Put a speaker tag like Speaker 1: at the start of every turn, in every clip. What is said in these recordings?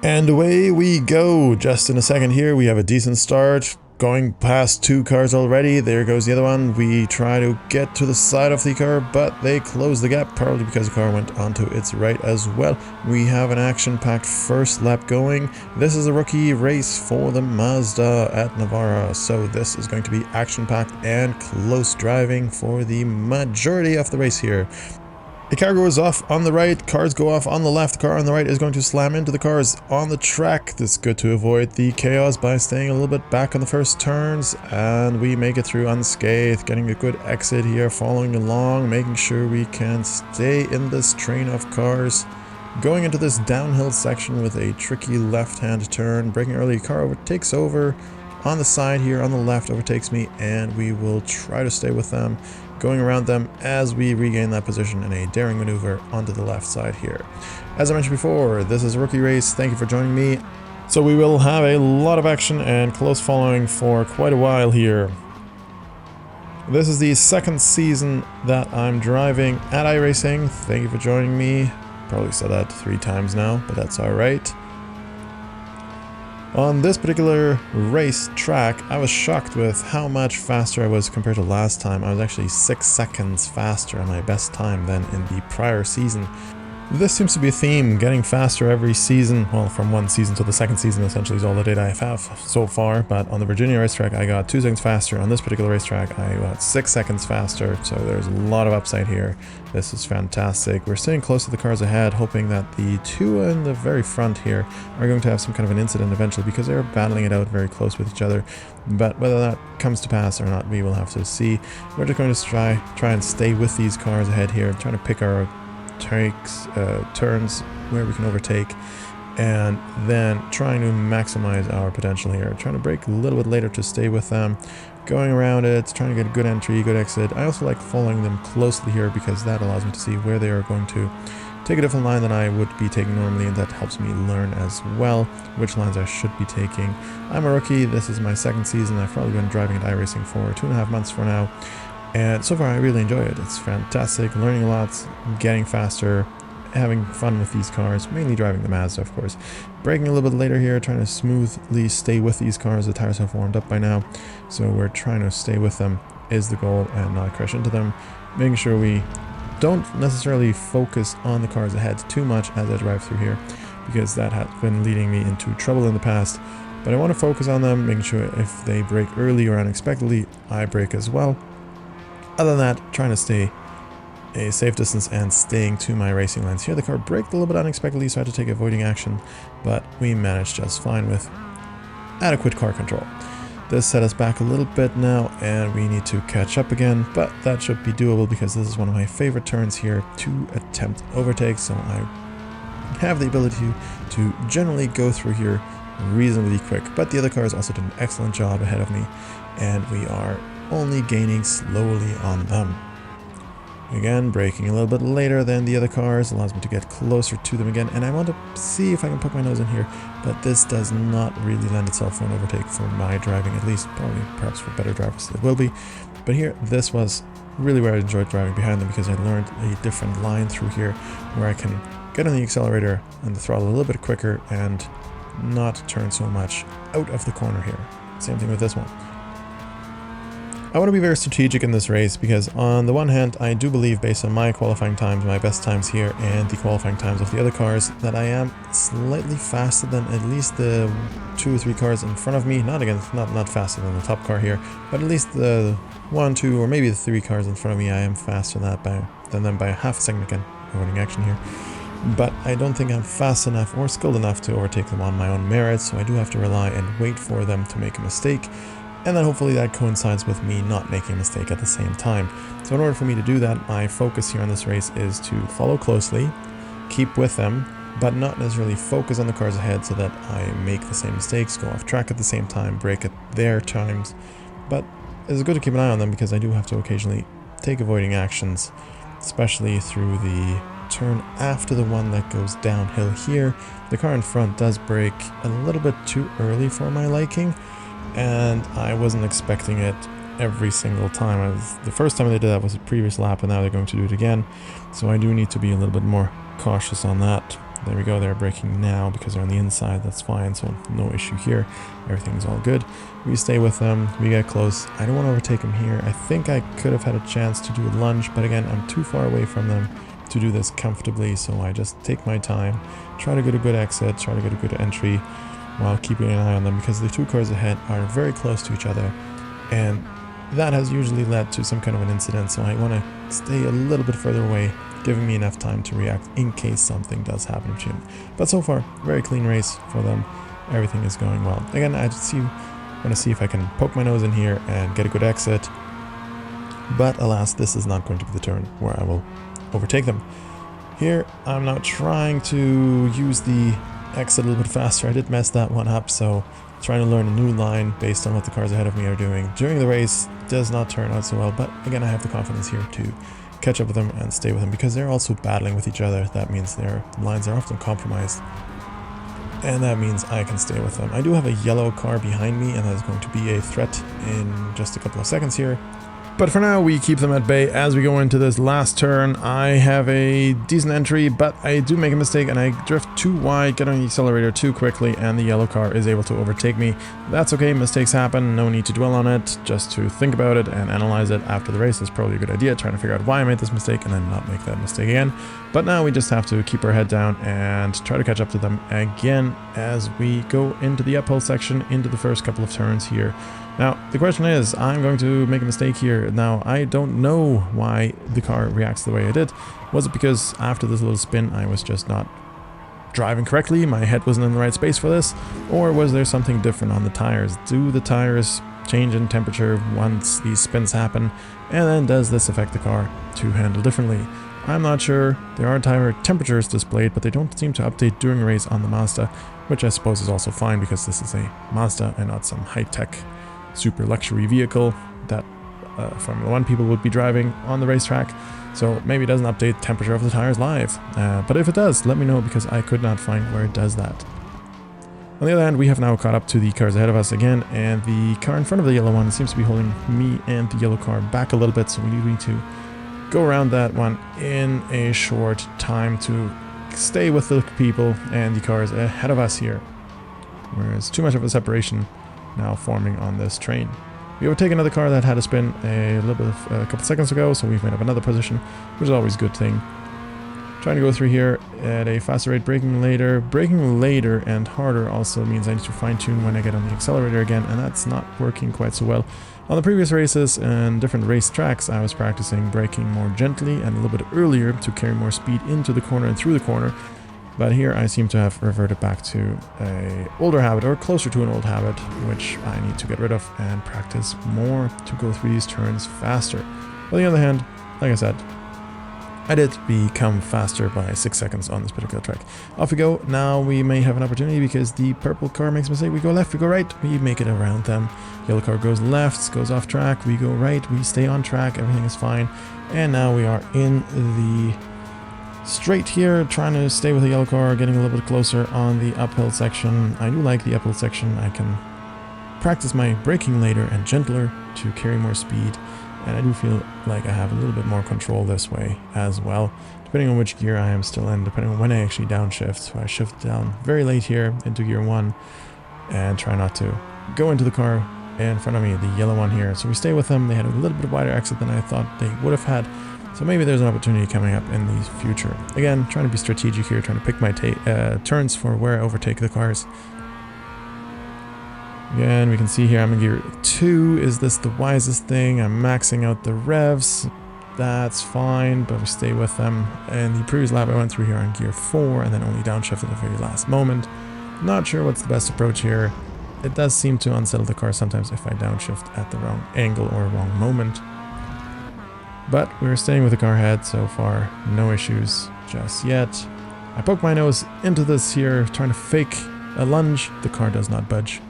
Speaker 1: And away we go. Just in a second here, we have a decent start. Going past 2 cars already. There goes the other one. We try to get to the side of the car, but they close the gap, probably because the car went onto its right as well. We have an action-packed first lap going. This is a rookie race for the Mazda at Navarra, so this is going to be action-packed and close driving for the majority of the race here. The car goes off on the right, cars go off on the left, the car on the right is going to slam into the cars on the track. This is good to avoid the chaos by staying a little bit back on the first turns, and we make it through unscathed, getting a good exit here, following along, making sure we can stay in this train of cars. Going into this downhill section with a tricky left-hand turn, braking early, car overtakes over on the side here, on the left, overtakes me, and we will try to stay with them, going around them as we regain that position in a daring maneuver onto the left side here. As I mentioned before, this is a rookie race. Thank you for joining me. So we will have a lot of action and close following for quite a while here. This is the second season that I'm driving at iRacing. Thank you for joining me. Probably said that 3 times now, but that's alright. On this particular race track, I was shocked with how much faster I was compared to last time. I was actually 6 seconds faster on my best time than in the prior season. This seems to be a theme, getting faster every season. Well, from one season to the second season essentially is all the data I have so far, but on the Virginia racetrack I got 2 seconds faster. On this particular racetrack I got 6 seconds faster, so there's a lot of upside here. This is fantastic. We're staying close to the cars ahead, hoping that the 2 in the very front here are going to have some kind of an incident eventually, because they're battling it out very close with each other. But whether that comes to pass or not, we will have to see. We're just going to try and stay with these cars ahead here, trying to pick our turns where we can overtake, and then trying to maximize our potential here, trying to brake a little bit later to stay with them, going around it, trying to get a good entry, good exit. I also like following them closely here because that allows me to see where they are going to take a different line than I would be taking normally, and that helps me learn as well which lines I should be taking. I'm a rookie. This is my second season. I've probably been driving at iRacing for 2.5 months for now. And so far I really enjoy it. It's fantastic, learning a lot, getting faster, having fun with these cars, mainly driving the Mazda of course. Braking a little bit later here, trying to smoothly stay with these cars. The tires have warmed up by now, so we're trying to stay with them is the goal and not crash into them. Making sure we don't necessarily focus on the cars ahead too much as I drive through here, because that has been leading me into trouble in the past. But I want to focus on them, making sure if they brake early or unexpectedly, I brake as well. Other than that, trying to stay a safe distance and staying to my racing lines. Here the car braked a little bit unexpectedly, so I had to take avoiding action, but we managed just fine with adequate car control. This set us back a little bit now, and we need to catch up again, but that should be doable because this is one of my favorite turns here to attempt overtakes, so I have the ability to generally go through here reasonably quick. But the other cars also did an excellent job ahead of me, and we are only gaining slowly on them. Again, braking a little bit later than the other cars allows me to get closer to them again, and I want to see if I can poke my nose in here, but this does not really lend itself for an overtake for my driving, at least probably perhaps for better drivers it will be. But here, this was really where I enjoyed driving behind them, because I learned a different line through here where I can get on the accelerator and the throttle a little bit quicker and not turn so much out of the corner here. Same thing with this one. I want to be very strategic in this race because on the one hand, I do believe based on my qualifying times, my best times here, and the qualifying times of the other cars, that I am slightly faster than at least the 2 or 3 cars in front of me. Not faster than the top car here, but at least the 1, 2, or maybe the 3 cars in front of me, I am faster than them by half a second. Again, avoiding action here. But I don't think I'm fast enough or skilled enough to overtake them on my own merits, so I do have to rely and wait for them to make a mistake. And then hopefully that coincides with me not making a mistake at the same time. So in order for me to do that, my focus here on this race is to follow closely, keep with them, but not necessarily focus on the cars ahead so that I make the same mistakes, go off track at the same time, brake at their times. But it's good to keep an eye on them because I do have to occasionally take avoiding actions, especially through the turn after the one that goes downhill here. The car in front does brake a little bit too early for my liking, and I wasn't expecting it every single time. The first time they did that was a previous lap, and now they're going to do it again, so I do need to be a little bit more cautious on that. There we go, they're braking now because they're on the inside, that's fine, so no issue here. Everything's all good. We stay with them, we get close. I don't want to overtake them here. I think I could have had a chance to do a lunge, but again, I'm too far away from them to do this comfortably, so I just take my time, try to get a good exit, try to get a good entry, while keeping an eye on them, because the two cars ahead are very close to each other, and that has usually led to some kind of an incident, so I want to stay a little bit further away, giving me enough time to react in case something does happen to him. But so far, very clean race for them. Everything is going well. Again, I want to see if I can poke my nose in here and get a good exit. But alas, this is not going to be the turn where I will overtake them. Here, I'm now trying to use the exit a little bit faster. I did mess that one up, so trying to learn a new line based on what the cars ahead of me are doing during the race does not turn out so well. But again, I have the confidence here to catch up with them and stay with them, because they're also battling with each other. That means their lines are often compromised, and that means I can stay with them. I do have a yellow car behind me, and that is going to be a threat in just a couple of seconds here. But for now, we keep them at bay as we go into this last turn. I have a decent entry, but I do make a mistake and I drift too wide, get on the accelerator too quickly, and the yellow car is able to overtake me. That's okay, mistakes happen, no need to dwell on it, just to think about it and analyze it after the race is probably a good idea, trying to figure out why I made this mistake and then not make that mistake again. But now we just have to keep our head down and try to catch up to them again as we go into the uphill section, into the first couple of turns here. Now, the question is, I'm going to make a mistake here. Now, I don't know why the car reacts the way it did. Was it because after this little spin, I was just not driving correctly? My head wasn't in the right space for this? Or was there something different on the tires? Do the tires change in temperature once these spins happen? And then does this affect the car to handle differently? I'm not sure. There are tire temperatures displayed, but they don't seem to update during a race on the Mazda, which I suppose is also fine because this is a Mazda and not some high-tech super luxury vehicle that Formula 1 people would be driving on the racetrack. So maybe it doesn't update temperature of the tires live. But if it does, let me know, because I could not find where it does that. On the other hand, we have now caught up to the cars ahead of us again, and the car in front of the yellow one seems to be holding me and the yellow car back a little bit, so we need to go around that one in a short time to stay with the people and the cars ahead of us here. Whereas too much of a separation now forming on this train. We overtake another car that had a spin a couple seconds ago, so we've made up another position, which is always a good thing. Trying to go through here at a faster rate, braking later. Braking later and harder also means I need to fine-tune when I get on the accelerator again, and that's not working quite so well. On the previous races and different race tracks, I was practicing braking more gently and a little bit earlier to carry more speed into the corner and through the corner. But here I seem to have reverted back to an older habit, or closer to an old habit, which I need to get rid of and practice more to go through these turns faster. On the other hand, like I said, I did become faster by 6 seconds on this particular track. Off we go. Now we may have an opportunity because the purple car makes a mistake. We go left, we go right, we make it around them. Yellow car goes left, goes off track, we go right, we stay on track, everything is fine. And now we are in the straight here, trying to stay with the yellow car, getting a little bit closer on the uphill section. I do like the uphill section. I can practice my braking later and gentler to carry more speed, and I do feel like I have a little bit more control this way as well, depending on which gear I am still in, depending on when I actually downshift. So I shift down very late here into gear 1 and try not to go into the car in front of me, the yellow one here. So we stay with them. They had a little bit wider exit than I thought they would have had. So maybe there's an opportunity coming up in the future. Again, trying to be strategic here, trying to pick my turns for where I overtake the cars. Again, we can see here I'm in gear 2. Is this the wisest thing? I'm maxing out the revs. That's fine, but we stay with them. And the previous lap I went through here on gear 4 and then only downshift at the very last moment. Not sure what's the best approach here. It does seem to unsettle the car sometimes if I downshift at the wrong angle or wrong moment. But we're staying with the car ahead so far, no issues just yet. I poke my nose into this here, trying to fake a lunge. The car does not budge.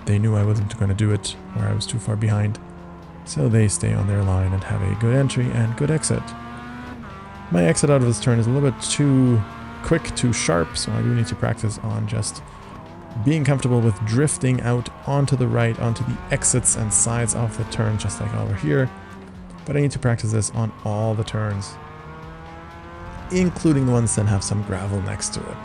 Speaker 1: They knew I wasn't going to do it, or I was too far behind. So they stay on their line and have a good entry and good exit. My exit out of this turn is a little bit too quick, too sharp, so I do need to practice on just being comfortable with drifting out onto the right, onto the exits and sides of the turn, just like over here. But I need to practice this on all the turns, including the ones that have some gravel next to it.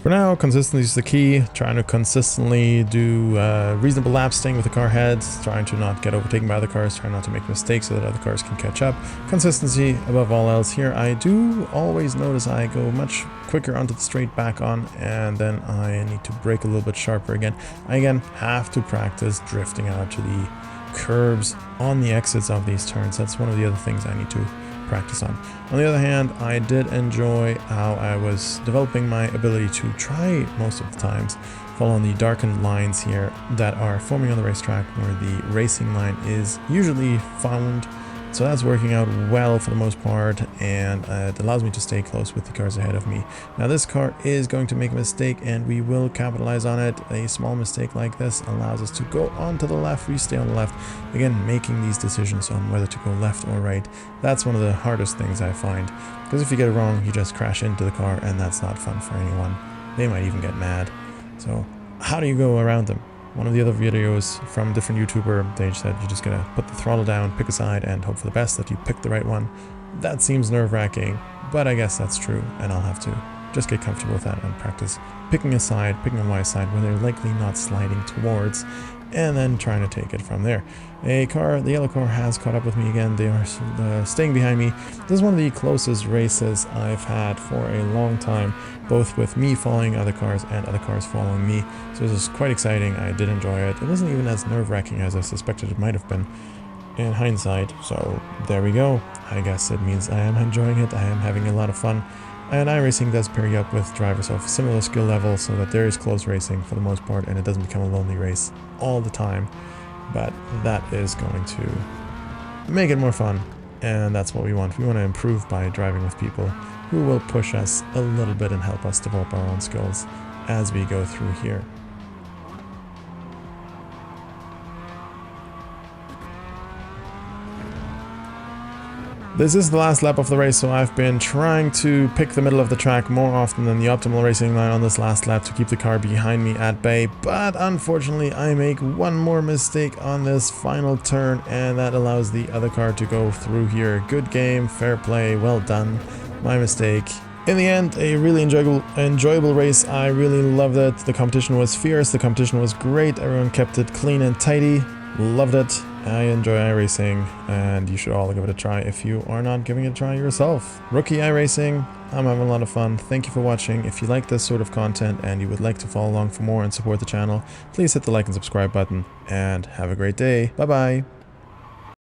Speaker 1: For now, consistency is the key. Trying to consistently do reasonable laps, staying with the car head, trying to not get overtaken by other cars, trying not to make mistakes so that other cars can catch up. Consistency above all else here. I do always notice I go much quicker onto the straight back on, and then I need to brake a little bit sharper again. I again have to practice drifting out to the curbs on the exits of these turns. That's one of the other things I need to practice on. On the other hand, I did enjoy how I was developing my ability to try most of the times follow the darkened lines here that are forming on the racetrack where the racing line is usually found. So that's working out well for the most part, and it allows me to stay close with the cars ahead of me. Now this car is going to make a mistake, and we will capitalize on it. A small mistake like this allows us to go on to the left. We stay on the left. Again, making these decisions on whether to go left or right. That's one of the hardest things I find, because if you get it wrong, you just crash into the car, and that's not fun for anyone. They might even get mad. So how do you go around them? One of the other videos from a different YouTuber, they said you just gotta put the throttle down, pick a side, and hope for the best that you pick the right one. That seems nerve-wracking, but I guess that's true, and I'll have to just get comfortable with that and practice picking a side, picking a wide side where they're likely not sliding towards, and then trying to take it from there. The yellow car has caught up with me again. They are staying behind me. This is one of the closest races I've had for a long time, both with me following other cars and other cars following me. So this is quite exciting. I did enjoy it. It wasn't even as nerve-wracking as I suspected it might have been in hindsight. So there we go. I guess it means I am enjoying it. I am having a lot of fun. And iRacing does pair you up with drivers of similar skill level so that there is close racing for the most part, and it doesn't become a lonely race all the time. But that is going to make it more fun, and that's what we want. We want to improve by driving with people who will push us a little bit and help us develop our own skills as we go through here. This is the last lap of the race, so I've been trying to pick the middle of the track more often than the optimal racing line on this last lap to keep the car behind me at bay, but unfortunately I make one more mistake on this final turn, and that allows the other car to go through here. Good game, fair play, well done. My mistake. In the end, a really enjoyable race. I really loved it. The competition was fierce, the competition was great, everyone kept it clean and tidy. Loved it. I enjoy iRacing, and you should all give it a try if you are not giving it a try yourself. Rookie iRacing, I'm having a lot of fun. Thank you for watching. If you like this sort of content and you would like to follow along for more and support the channel, please hit the like and subscribe button, and have a great day. Bye bye.